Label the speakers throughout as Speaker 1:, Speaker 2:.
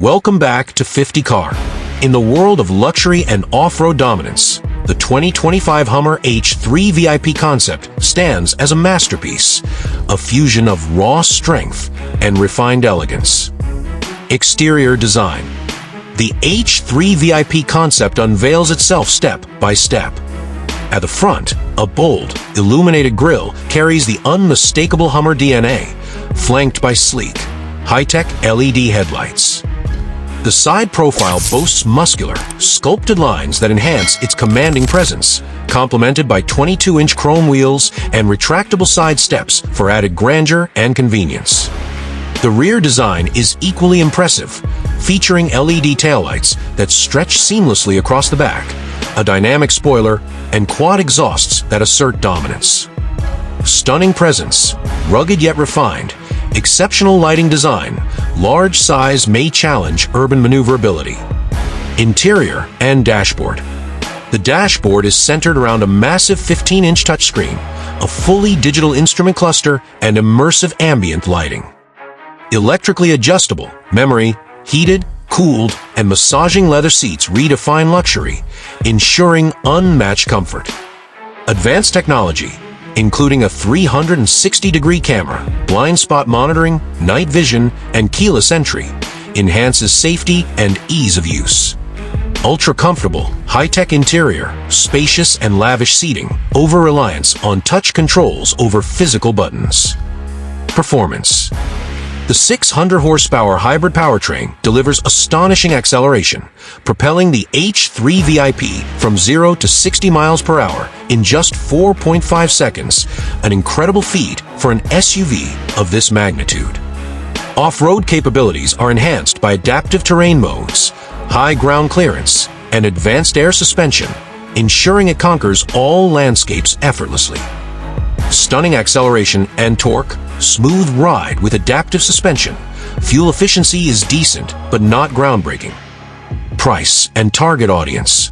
Speaker 1: Welcome back to 50 Car. In the world of luxury and off-road dominance, the 2025 Hummer H3 VIP concept stands as a masterpiece, a fusion of raw strength and refined elegance. Exterior design. The H3 VIP concept unveils itself step by step. At the front, a bold, illuminated grille carries the unmistakable Hummer DNA, flanked by sleek, high-tech LED headlights. The side profile boasts muscular, sculpted lines that enhance its commanding presence, complemented by 22-inch chrome wheels and retractable side steps for added grandeur and convenience. The rear design is equally impressive, featuring LED taillights that stretch seamlessly across the back, a dynamic spoiler, and quad exhausts that assert dominance. Stunning presence, rugged yet refined, exceptional lighting design, large size may challenge urban maneuverability. Interior and dashboard. The dashboard is centered around a massive 15-inch touchscreen, a fully digital instrument cluster, and immersive ambient lighting. Electrically adjustable, memory, heated, cooled, and massaging leather seats redefine luxury, ensuring unmatched comfort. Advanced technology, including a 360-degree camera, blind spot monitoring, night vision, and keyless entry, enhances safety and ease of use. Ultra-comfortable, high-tech interior, spacious and lavish seating, over-reliance on touch controls over physical buttons. Performance. The 600-horsepower hybrid powertrain delivers astonishing acceleration, propelling the H3 VIP from 0 to 60 miles per hour in just 4.5 seconds, an incredible feat for an SUV of this magnitude. Off-road capabilities are enhanced by adaptive terrain modes, high ground clearance, and advanced air suspension, ensuring it conquers all landscapes effortlessly. Stunning acceleration and torque, smooth ride with adaptive suspension. Fuel efficiency is decent, but not groundbreaking. Price and target audience.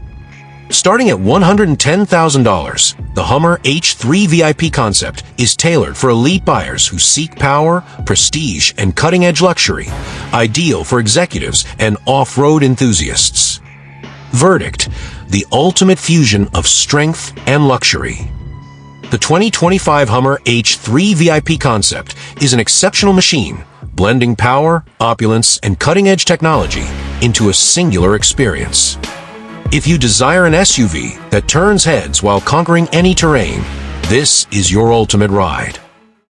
Speaker 1: Starting at $110,000, the Hummer H3 VIP concept is tailored for elite buyers who seek power, prestige, and cutting-edge luxury, ideal for executives and off-road enthusiasts. Verdict: the ultimate fusion of strength and luxury. The 2025 Hummer H3 VIP concept is an exceptional machine, blending power, opulence, and cutting-edge technology into a singular experience. If you desire an SUV that turns heads while conquering any terrain, this is your ultimate ride.